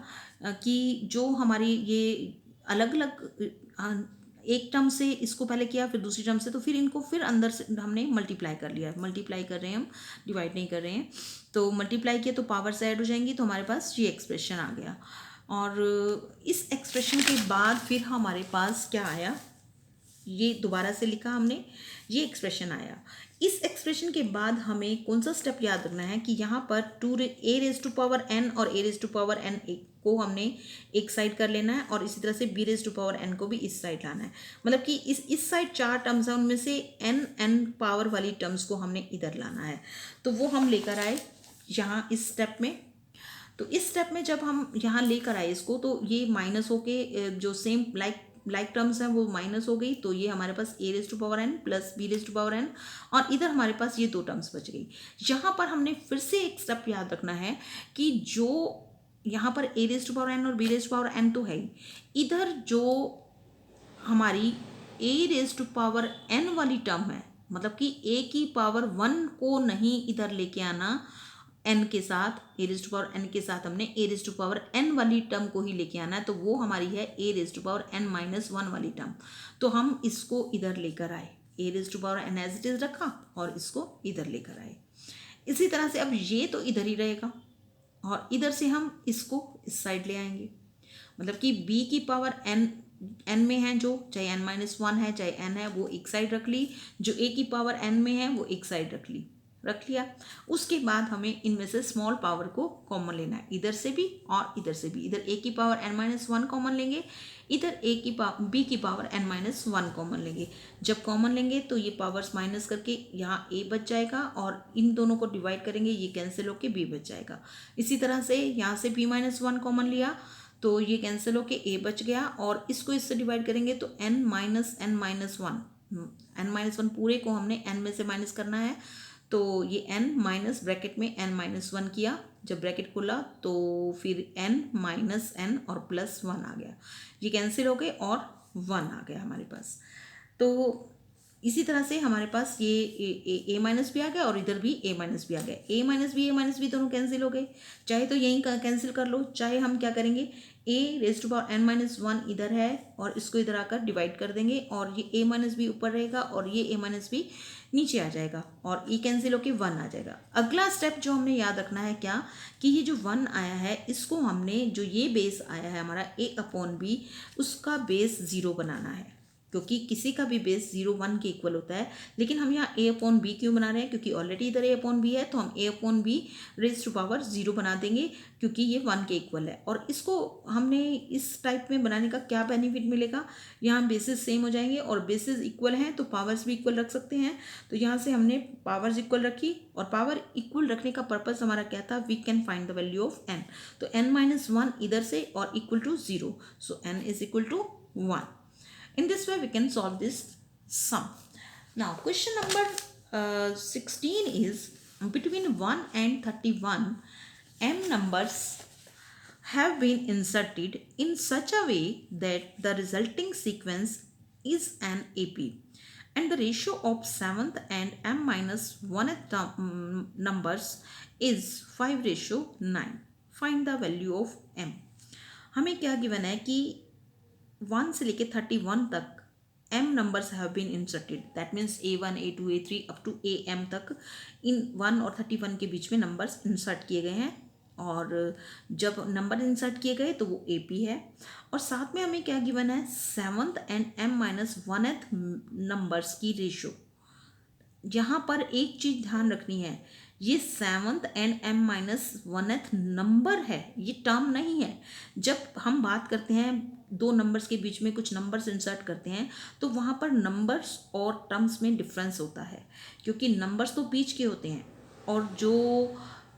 कि जो हमारी ये अलग अलग एक टर्म से इसको पहले किया, फिर दूसरी टर्म से, तो फिर इनको फिर अंदर से हमने मल्टीप्लाई कर लिया। मल्टीप्लाई कर रहे हैं हम, डिवाइड नहीं कर रहे हैं। तो मल्टीप्लाई किया तो पावर से ऐड हो जाएंगी, तो हमारे पास ये एक्सप्रेशन आ गया। और इस एक्सप्रेशन के बाद फिर हमारे पास क्या आया, ये दोबारा से लिखा हमने, ये एक्सप्रेशन आया। इस एक्सप्रेशन के बाद हमें कौन सा स्टेप याद रखना है कि यहाँ पर a raise to power n और a raise to power n को हमने एक साइड कर लेना है, और इसी तरह से b raise to power n को भी इस साइड लाना है। मतलब कि इस साइड 4 टर्म्स हैं, उनमें से n पावर वाली टर्म्स को हमने इधर लाना है। तो वो हम लेकर आए यहाँ इस स्टेप में। तो इस स्टेप में जब हम यहाँ लेकर आए इसको, तो ये माइनस होके जो सेम लाइक टर्म्स हैं वो माइनस हो गई, तो ये हमारे पास a raise to power n प्लस b raise to power n, और इधर हमारे पास ये 2 टर्म्स बच गई। यहाँ पर हमने फिर से एक स्टेप याद रखना है कि जो यहाँ पर a raise to power n और b raise to power n तो है ही, इधर जो हमारी a raise to power n वाली टर्म है, मतलब कि a की पावर 1 को नहीं इधर लेके आना, n के साथ, a raise to power n के साथ हमने a raise to power n वाली टर्म को ही लेके आना है, तो वो हमारी है a raise to power n minus 1 वाली टर्म। तो हम इसको इधर लेकर आए, a raise to power n it it इज़ रखा और इसको इधर लेकर आए। इसी तरह से अब ये तो इधर ही रहेगा, और इधर से हम इसको इस साइड ले आएंगे, मतलब कि b की पावर n एन में हैं जो, चाहे n-1 है चाहे n है, वो एक साइड रख ली, जो a की पावर n में है वो एक साइड रख लिया। उसके बाद हमें इनमें से स्मॉल पावर को कॉमन लेना है, इधर से भी और इधर से भी। इधर a की पावर n-1 कॉमन लेंगे, इधर b की पावर n-1 कॉमन लेंगे। जब कॉमन लेंगे तो ये पावर्स माइनस करके यहाँ a बच जाएगा और इन दोनों को डिवाइड करेंगे, ये कैंसिल होके b बच जाएगा। इसी तरह से यहाँ से b-1 कॉमन लिया तो ये कैंसिल होके a बच गया, और इसको इससे डिवाइड करेंगे तो n-1 पूरे को हमने n में से माइनस करना है, तो ये n माइनस ब्रैकेट में n-1 किया, जब ब्रैकेट खुला तो फिर n-n और +1 आ गया, ये कैंसिल हो गए और 1 आ गया हमारे पास। तो इसी तरह से हमारे पास ये a माइनस भी आ गया और इधर भी a माइनस भी आ गया, a माइनस भी दोनों कैंसिल हो गए। चाहे तो यहीं कैंसिल कर लो, चाहे हम क्या करेंगे, a⁻n-1 इधर है और इसको इधर आकर डिवाइड कर देंगे, और ये a माइनस भी ऊपर रहेगा और ये a माइनस भी नीचे आ जाएगा और e कैंसिल होके 1 आ जाएगा। अगला स्टेप जो हमने याद रखना है क्या, कि ये जो 1 आया है इसको हमने, जो ये बेस आया है हमारा a/b, उसका बेस 0 बनाना है, क्योंकि किसी का भी बेस 0-1 के इक्वल होता है। लेकिन हम यहाँ a/b क्यों बना रहे हैं, क्योंकि ऑलरेडी इधर a/b है, तो हम a/b 0 बना देंगे क्योंकि ये 1 के इक्वल है। और इसको हमने इस टाइप में बनाने का क्या बेनिफिट मिलेगा, यहाँ बेसिस सेम हो जाएंगे और बेसिस इक्वल हैं तो पावर्स भी इक्वल रख सकते हैं। तो यहाँ से हमने पावर्स इक्वल रखी, और पावर इक्वल रखने का पर्पज़ हमारा क्या था, we can find the value of n। तो n-1 इधर से और equal to 0, so n is equal to 1। In this way we can solve this sum. Now question number 16 is, between 1 and 31 m numbers have been inserted in such a way that the resulting sequence is an AP, and the ratio of 7th and m-1th numbers is 5:9. Find the value of m. हमें क्या given है कि 1 से लेके 31 तक m numbers have been inserted, that means a1 a2 a3 up to am तक इन 1 और 31 के बीच में नंबर्स इंसर्ट किए गए हैं। और जब नंबर इंसर्ट किए गए तो वो AP है, और साथ में हमें क्या गिवन है, 7th एंड m-1th नंबर्स की रेशो। यहाँ पर एक चीज़ ध्यान रखनी है, ये 7th एंड m-1th नंबर है, ये टर्म नहीं है। जब हम बात करते हैं दो नंबर्स के बीच में कुछ नंबर्स इंसर्ट करते हैं तो वहाँ पर नंबर्स और टर्म्स में डिफरेंस होता है, क्योंकि नंबर्स तो बीच के होते हैं और जो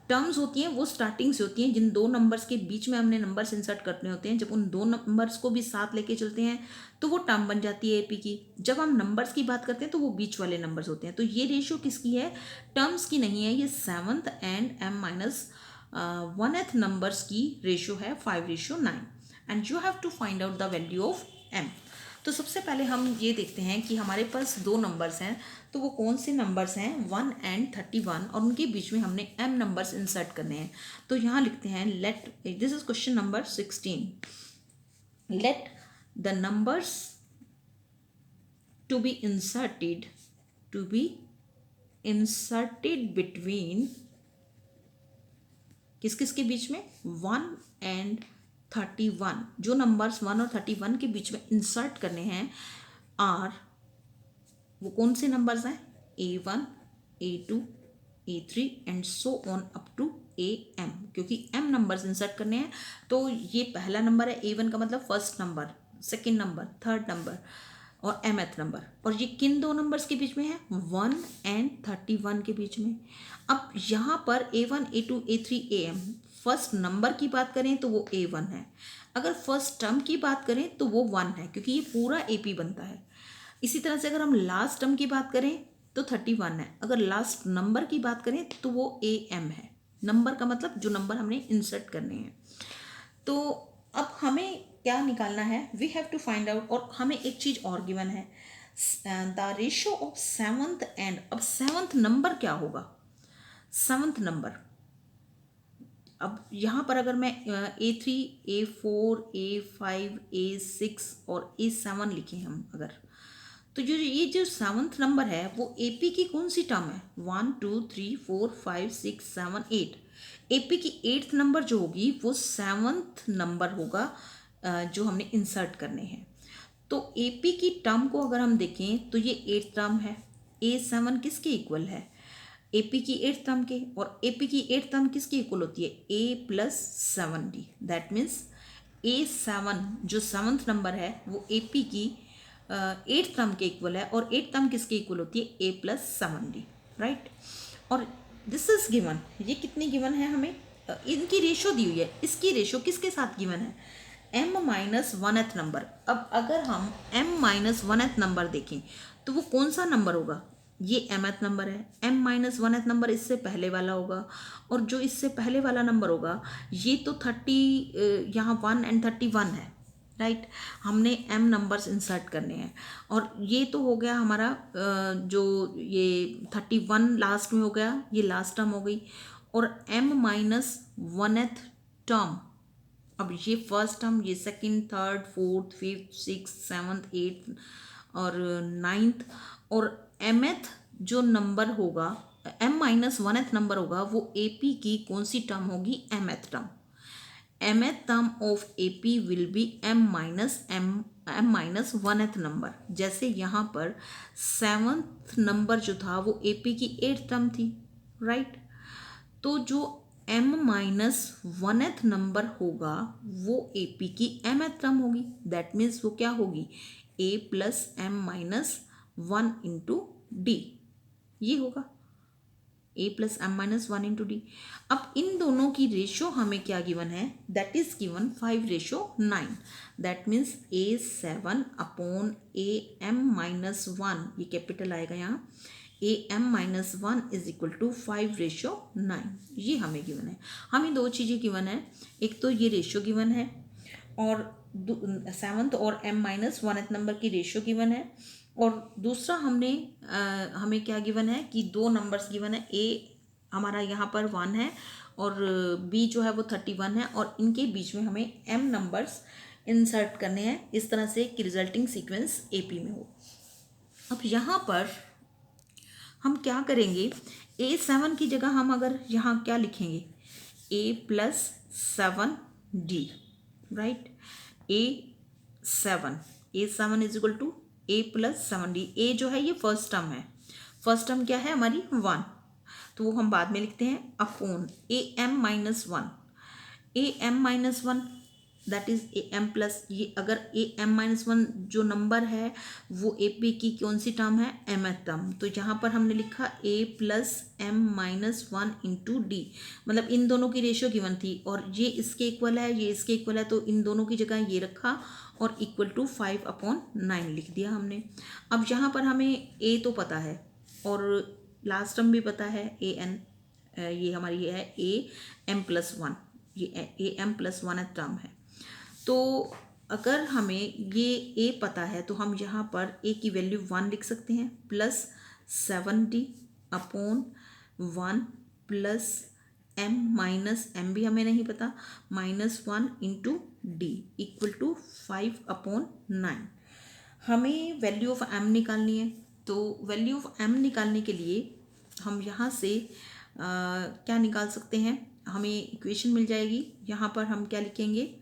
टर्म्स होती हैं वो स्टार्टिंग से होती हैं। जिन दो नंबर्स के बीच में हमने नंबर्स इंसर्ट करने होते हैं, जब उन दो नंबर्स को भी साथ लेके चलते हैं तो वो टर्म बन जाती है AP की। जब हम नंबर्स की बात करते हैं तो वो बीच वाले नंबर्स होते हैं। तो ये रेशियो किसकी है, टर्म्स की नहीं है, ये 7th एंड m-1th नंबर्स की रेशियो है 5:9, and you have to find out the value of m। तो सबसे पहले हम ये देखते हैं कि हमारे पास दो नंबर्स हैं, तो वो कौन से नंबर्स हैं, 1 and 31, और उनके बीच में हमने m नंबर्स इंसर्ट करने हैं। तो यहाँ लिखते हैं, let, this is question number 16, let the numbers to be inserted between, किस किस के बीच में, 1 and 31, जो नंबर्स 1 और 31 के बीच में इंसर्ट करने हैं आर, वो कौन से नंबर्स हैं, a1 a2 a3 and so on up to am, क्योंकि m नंबर्स इंसर्ट करने हैं। तो ये पहला नंबर है a1 का मतलब first number, second number, third number और mth नंबर, और ये किन दो नंबर्स के बीच में है, 1 and 31 के बीच में। अब यहाँ पर a1 a2 a3 am, first number की बात करें तो वो a1 है, अगर फर्स्ट टर्म की बात करें तो वो 1 है, क्योंकि ये पूरा AP बनता है। इसी तरह से अगर हम लास्ट टर्म की बात करें तो 31 है, अगर लास्ट नंबर की बात करें तो वो am है। नंबर का मतलब जो नंबर हमने इंसर्ट करने हैं। तो अब हमें क्या निकालना है, we have to find out, और हमें एक चीज़ और गिवन है, the ratio of 7th and, अब 7th नंबर क्या होगा, 7th नंबर, अब यहाँ पर अगर मैं a3 a4 a5 a6 और a7 लिखें हम अगर, तो ये जो 7th नंबर है वो AP की कौन सी टर्म है, 1 2 3 4 5 6 7 8, AP की 8th नंबर जो होगी वो 7th नंबर होगा जो हमने इंसर्ट करने हैं। तो AP की टर्म को अगर हम देखें तो ये 8th टर्म है। A7 किसके इक्वल है? AP की 8th टर्म के। और AP की 8th टर्म किसकी इक्वल होती है? A+7D। दैट मीन्स A7 जो 7th नंबर है वो AP की 8th टर्म के इक्वल है। और 8th टर्म किसके इक्वल होती है? A+7D, right. और दिस इज गिवन, ये कितनी गिवन है हमें? इनकी रेशो दी हुई है। इसकी रेशो किसके साथ गिवन है? m-1th number. अब अगर हम m-1th नंबर देखें तो वो कौन सा नंबर होगा? ये mth नंबर है। m-1th नंबर इससे पहले वाला होगा। और जो इससे पहले वाला नंबर होगा ये तो 30 यहाँ 1 and 31 है, राइट। हमने m नंबर्स इंसर्ट करने हैं। और ये तो हो गया हमारा जो ये 31 लास्ट में हो गया, ये लास्ट टर्म हो गई। और m-1th टर्म, अब ये फर्स्ट टर्म, ये second, third, fourth, fifth, six, seventh, eighth और 9th। और mth जो नंबर होगा, m-1th नंबर होगा वो AP की कौन सी टर्म होगी? mth term. mth term of AP will be m-1th number. जैसे यहाँ पर 7th नंबर जो था वो AP की 8th टर्म थी, राइट। तो जो m-1th नंबर होगा वो AP की mth टर्म होगी। दैट मीन्स वो क्या होगी? A+m-1 इंटू D, ये होगा A+m-1 इंटू D। अब इन दोनों की रेशो हमें क्या गिवन है? That is given 5:9। That means A7 upon AM-1, ये कैपिटल आएगा यहाँ, AM-1 इज इक्वल टू 5:9। ये हमें गिवन है। हमें दो चीज़ें गिवन है, एक तो ये रेशो गिवन है और 7th और m-1th नंबर की रेशो गिवन है। और दूसरा हमें क्या गिवन है कि दो नंबर्स गिवन है। A हमारा यहाँ पर 1 है और B जो है वो 31 है। और इनके बीच में हमें m नंबर्स इंसर्ट करने हैं इस तरह से कि रिजल्टिंग सीक्वेंस AP में हो। अब यहाँ पर हम क्या करेंगे? A7 की जगह हम अगर यहाँ क्या लिखेंगे? A+7D, right. A7 is equal to A+7D। A जो है ये फर्स्ट टर्म है। फर्स्ट टर्म क्या है हमारी? 1, तो वो हम बाद में लिखते हैं upon AM-1। AM-1 that is AM plus, ये अगर AM-1 जो नंबर है वो AP की कौन सी टर्म है? mth term. तो यहाँ पर हमने लिखा A+m-1 इंटू D, मतलब इन दोनों की रेशियो गिवन थी और ये इसके इक्वल है, ये इसके इक्वल है, तो इन दोनों की जगह ये रखा और इक्वल टू 5/9 लिख दिया हमने। अब यहाँ पर हमें A तो पता है और लास्ट टर्म भी पता है AN, ये हमारी ये है AM+1, ये AM+1 टर्म है। तो अगर हमें ये A पता है तो हम यहाँ पर A की वैल्यू 1 लिख सकते हैं, +7D अपॉन 1 प्लस m भी हमें नहीं पता, -1 इंटू D इक्वल टू 5/9। हमें वैल्यू ऑफ m निकालनी है। तो वैल्यू ऑफ m निकालने के लिए हम यहाँ से क्या निकाल सकते हैं? हमें इक्वेशन मिल जाएगी। यहाँ पर हम क्या लिखेंगे?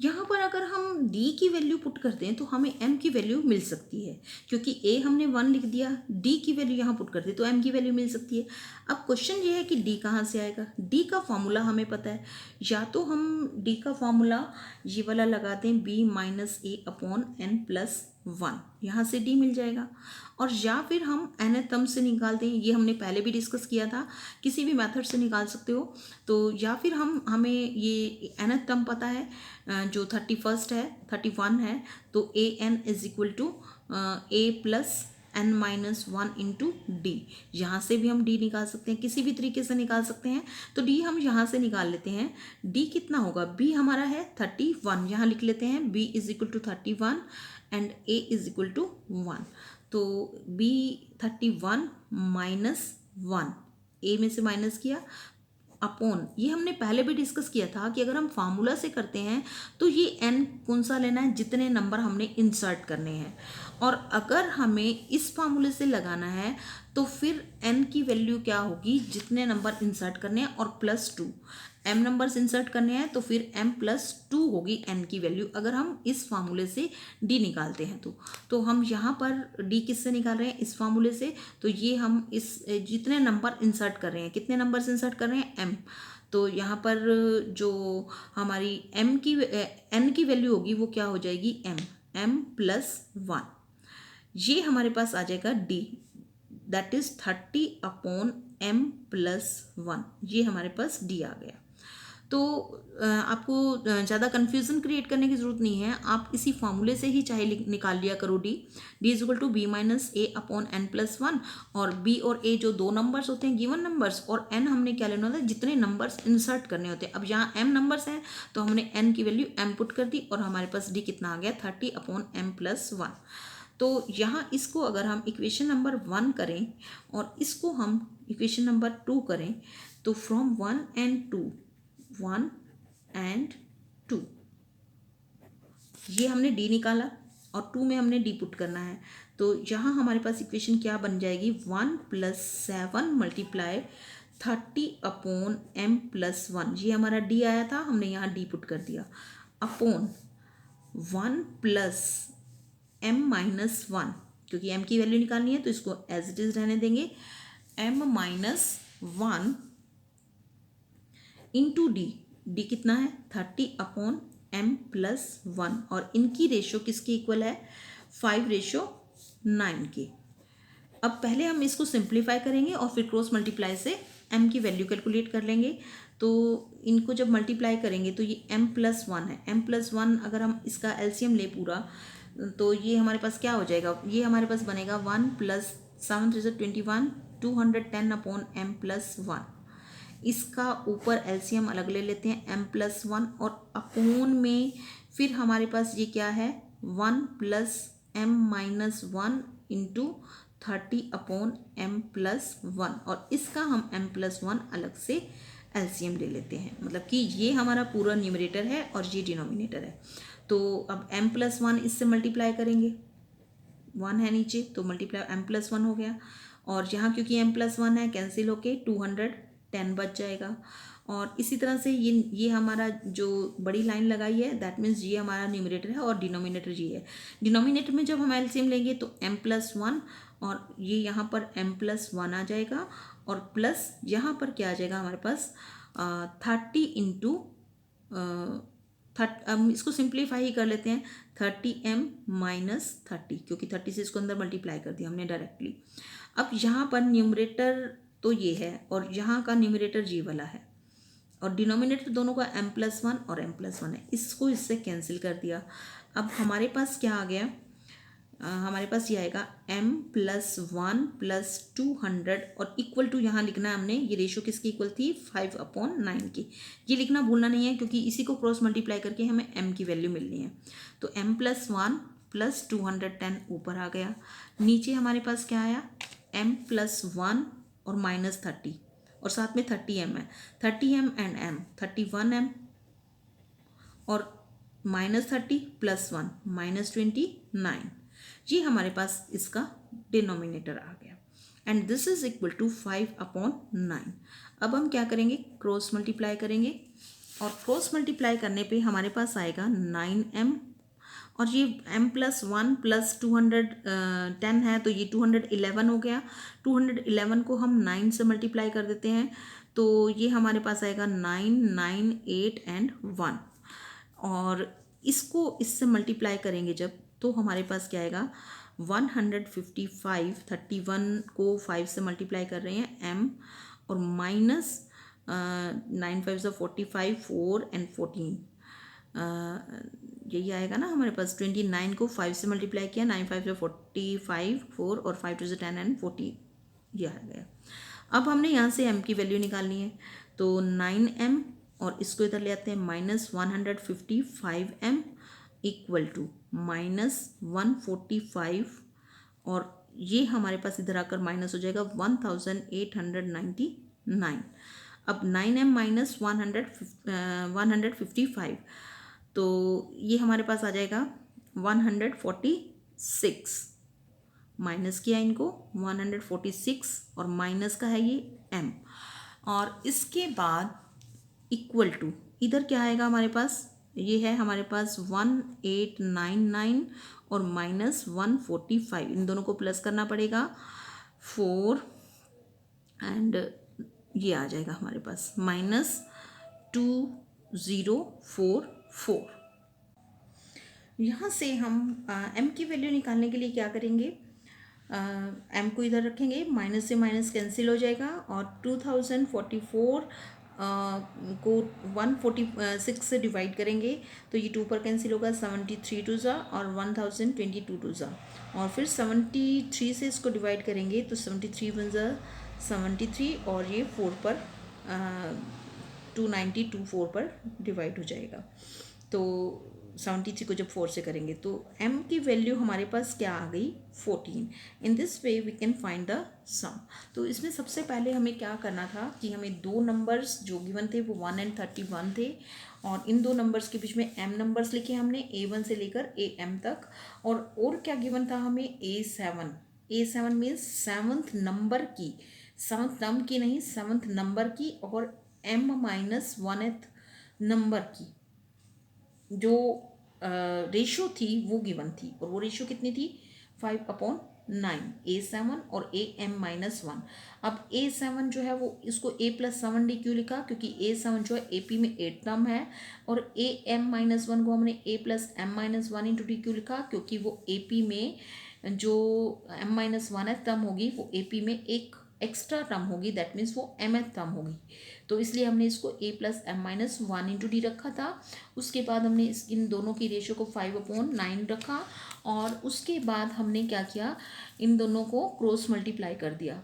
यहाँ पर अगर हम D की वैल्यू पुट करते हैं तो हमें M की वैल्यू मिल सकती है, क्योंकि A हमने 1 लिख दिया, D की वैल्यू यहाँ पुट करते हैं तो M की वैल्यू मिल सकती है। अब क्वेश्चन ये है कि D कहाँ से आएगा? D का फॉर्मूला हमें पता है, या तो हम D का फॉर्मूला ये वाला लगाते हैं B-A/n+1, यहाँ से D मिल जाएगा। और या फिर हम nth टर्म से निकालते हैं, ये हमने पहले भी डिस्कस किया था, किसी भी मेथड से निकाल सकते हो। तो या फिर हमें ये nth टर्म पता है जो 31 है, 31 है, तो AN is equal to A+n-1 into D। यहाँ से भी हम D निकाल सकते हैं, किसी भी तरीके से निकाल सकते हैं। तो D हम यहाँ से निकाल लेते हैं। D कितना होगा? B हमारा है 31, यहाँ लिख लेते हैं B is equal to 31 and A is equal to 1। तो B 31 -1, A में से माइनस किया अपॉन, ये हमने पहले भी डिस्कस किया था कि अगर हम फार्मूला से करते हैं तो ये n कौन सा लेना है? जितने नंबर हमने इंसर्ट करने हैं। और अगर हमें इस फार्मूले से लगाना है तो फिर n की वैल्यू क्या होगी, जितने नंबर इंसर्ट करने हैं और +2, m नंबर्स इंसर्ट करने हैं तो फिर m+2 होगी n की वैल्यू, अगर हम इस फार्मूले से d निकालते हैं तो हम यहाँ पर d किससे निकाल रहे हैं, इस फार्मूले से। तो ये हम इस जितने नंबर इंसर्ट कर रहे हैं, कितने नंबर्स इंसर्ट कर रहे हैं, m, तो यहाँ पर जो हमारी n की वैल्यू होगी वो क्या हो जाएगी, m+1, ये हमारे पास आ जाएगा d, दैट इज 30/m+1, ये हमारे पास d आ गया। तो आपको ज़्यादा कन्फ्यूज़न क्रिएट करने की ज़रूरत नहीं है, आप इसी फार्मूले से ही चाहे निकाल लिया करो d is equal to b-a/n+1, और b और a जो दो नंबर्स होते हैं गिवन नंबर्स, और n हमने क्या लेना होता है, जितने नंबर्स इंसर्ट करने होते हैं। अब यहाँ m नंबर्स हैं तो हमने n की वैल्यू m पुट कर दी और हमारे पास d कितना आ गया, 30/m+1। तो यहाँ इसको अगर हम इक्वेशन नंबर 1 करें और इसको हम इक्वेशन नंबर 2 करें, तो फ्रॉम 1 and 2 ये हमने d निकाला और 2 में हमने d पुट करना है। तो यहाँ हमारे पास इक्वेशन क्या बन जाएगी, 1 + 7 × 30/m+1, ये हमारा d आया था, हमने यहाँ d पुट कर दिया, अपॉन 1 + m-1, क्योंकि m की वैल्यू निकालनी है तो इसको एज इट इज रहने देंगे, m-1 इंटू d कितना है, 30/m+1, और इनकी रेशो किसके इक्वल है, 5:9 के। अब पहले हम इसको सिंप्लीफाई करेंगे और फिर क्रॉस मल्टीप्लाई से m की वैल्यू कैलकुलेट कर लेंगे। तो इनको जब मल्टीप्लाई करेंगे तो ये m+1 है, m+1 अगर हम इसका एलसीएम ले पूरा तो ये हमारे पास क्या हो जाएगा, ये हमारे पास बनेगा 1 + 7 × 21, 210/m+1। इसका ऊपर एलसीएम अलग ले लेते हैं, m+1, और अपोन में फिर हमारे पास ये क्या है, 1 + m-1 इंटू 30/m+1, और इसका हम m+1 अलग से एलसीएम ले लेते हैं, मतलब कि ये हमारा पूरा न्यूमरेटर है और ये डिनोमिनेटर है। तो अब m+1 इससे मल्टीप्लाई करेंगे, 1 है नीचे तो मल्टीप्लाई m+1 हो गया, और यहाँ क्योंकि m+1 है कैंसिल होके 210 बच जाएगा। और इसी तरह से ये हमारा जो बड़ी लाइन लगाई है दैट मीन्स ये हमारा न्यूमरेटर है और डिनोमिनेटर ये है। डिनोमिनेटर में जब हम एलसीएम लेंगे तो m+1, और ये यहाँ पर m+1 आ जाएगा, और प्लस यहाँ पर क्या आ जाएगा हमारे पास 30 इंटू हम इसको सिंप्लीफाई ही कर लेते हैं, 30m-30, क्योंकि 30 से इसको अंदर मल्टीप्लाई कर दिया हमने डायरेक्टली। अब यहाँ पर न्यूमरेटर तो ये है और यहाँ का न्यूमरेटर ये वाला है, और डिनोमिनेटर दोनों का m+1 और m+1 है, इसको इससे कैंसिल कर दिया। अब हमारे पास क्या आ गया, हमारे पास ये आएगा m+1 + 200, और इक्वल टू यहाँ लिखना है हमने, ये रेशो किसकी इक्वल थी, 5/9 की। ये लिखना भूलना नहीं है क्योंकि इसी को क्रॉस मल्टीप्लाई करके हमें m की वैल्यू मिलनी है। तो m+1 + 210 ऊपर आ गया, नीचे हमारे पास क्या आया, m+1 और -30, और साथ में 30m है, 30m एंड m 31m, और -30 + 1 -29, ये हमारे पास इसका डिनोमिनेटर आ गया, and this is equal to 5/9। अब हम क्या करेंगे, क्रॉस मल्टीप्लाई करेंगे, और क्रॉस मल्टीप्लाई करने पे हमारे पास आएगा 9m, और ये m+1 + 210 है तो ये 211 हो गया। 211 को हम 9 से मल्टीप्लाई कर देते हैं तो ये हमारे पास आएगा 9, 9, 8 एंड 1, और इसको इससे मल्टीप्लाई करेंगे जब तो हमारे पास क्या आएगा, 155, 31 को 5 से मल्टीप्लाई कर रहे हैं m, और माइनस 9 5 से 45, 4 एंड 14, यही आएगा ना हमारे पास। 29 को 5 से मल्टीप्लाई किया, 9 5 से 45, 4 और 5 2 से 10 एंड 40, ये आ गया। अब हमने यहाँ से m की वैल्यू निकालनी है, तो 9m, और इसको इधर ले आते हैं, -155m इक्वल टू -145, और ये हमारे पास इधर आकर माइनस हो जाएगा 1899। अब 9m - 155, तो ये हमारे पास आ जाएगा 146, माइनस किया इनको 146 और माइनस का है ये m। और इसके बाद इक्वल टू इधर क्या आएगा हमारे पास, ये है हमारे पास 1899 और माइनस 145, इन दोनों को प्लस करना पड़ेगा 4 एंड ये आ जाएगा हमारे पास -2044। यहाँ से हम m की वैल्यू निकालने के लिए क्या करेंगे, m को इधर रखेंगे, माइनस से माइनस कैंसिल हो जाएगा और 2044 को 146 से डिवाइड करेंगे तो ये 2 पर कैंसिल होगा, 73 टू ज़ा और 1022 टू ज़ा, और फिर 73 से इसको डिवाइड करेंगे तो 73 वन ज़ा 73 और ये 4 पर 292 4 पर डिवाइड हो जाएगा। तो 73 को जब 4 से करेंगे तो m की वैल्यू हमारे पास क्या आ गई 14। In this way we can find the sum. तो इसमें सबसे पहले हमें क्या करना था कि हमें दो नंबर्स जो गिवन थे वो 1 एंड 31 थे, और इन दो नंबर्स के बीच में m नंबर्स लिखे हमने a1 से लेकर am तक। और क्या गिवन था हमें a7 मीन्स सेवन्थ नंबर की, सेवन्थ टर्म की नहीं, सेवन्थ नंबर की, और m माइनस 1th नंबर की जो रेशो थी वो गिवन थी, और वो रेशो कितनी थी 5/9, a7 और am-1। अब a7 जो है वो इसको a+7d क्यों लिखा, क्योंकि a7 जो है AP में 8 टर्म है, और am-1 को हमने a+m-1 इंटू डी क्यों लिखा, क्योंकि वो AP में जो m-1th टर्म होगी वो AP में एक एक्स्ट्रा टर्म होगी, दैट मीन्स वो mth टर्म होगी। तो इसलिए हमने इसको a+m-1 इंटू डी रखा था। उसके बाद हमने इन दोनों की रेशियो को 5/9 रखा, और उसके बाद हमने क्या किया, इन दोनों को क्रॉस मल्टीप्लाई कर दिया।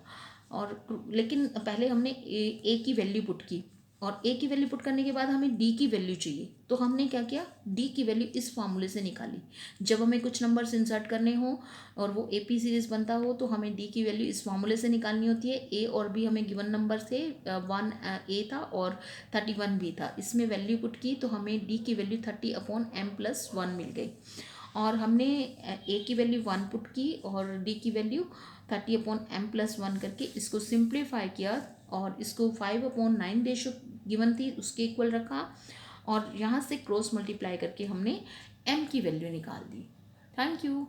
और लेकिन पहले हमने ए की वैल्यू पुट की, और ए की वैल्यू पुट करने के बाद हमें डी की वैल्यू चाहिए, तो हमने क्या किया, डी की वैल्यू इस फार्मूले से निकाली। जब हमें कुछ नंबर्स इंसर्ट करने हो और वो एपी सीरीज बनता हो तो हमें डी की वैल्यू इस फार्मूले से निकालनी होती है। ए और बी हमें गिवन नंबर थे, 1 ए था और 31 बी था, इसमें वैल्यू पुट की तो हमें डी की वैल्यू 30/m+1 मिल गई। और हमने ए की वैल्यू 1 पुट की और डी की वैल्यू 30/m+1 करके इसको सिंप्लीफाई किया, और इसको 5/9 रेशो गिवन थी उसके इक्वल रखा, और यहाँ से क्रॉस मल्टीप्लाई करके हमने m की वैल्यू निकाल दी। Thank you.